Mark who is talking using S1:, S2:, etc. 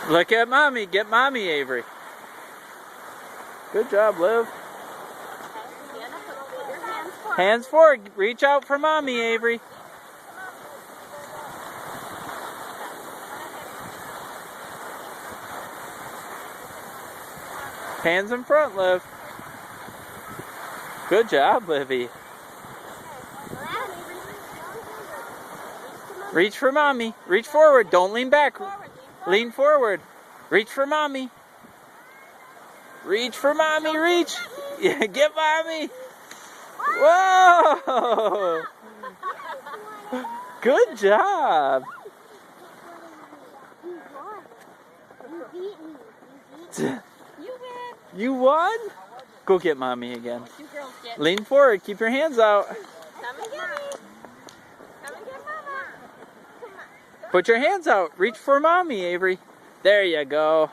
S1: Look at mommy. Get mommy, Avery. Good job, Liv. Hands forward. Reach out for mommy, Avery. Hands in front, Liv. Good job, Livy. Reach for mommy. Reach forward. Don't lean back. Lean forward. Reach for mommy. Reach for mommy. Reach. Yeah, get mommy. Whoa! Good job. You won? Go get mommy again. Lean forward. Keep your hands out. Put your hands out. Reach for mommy, Avery. There you go.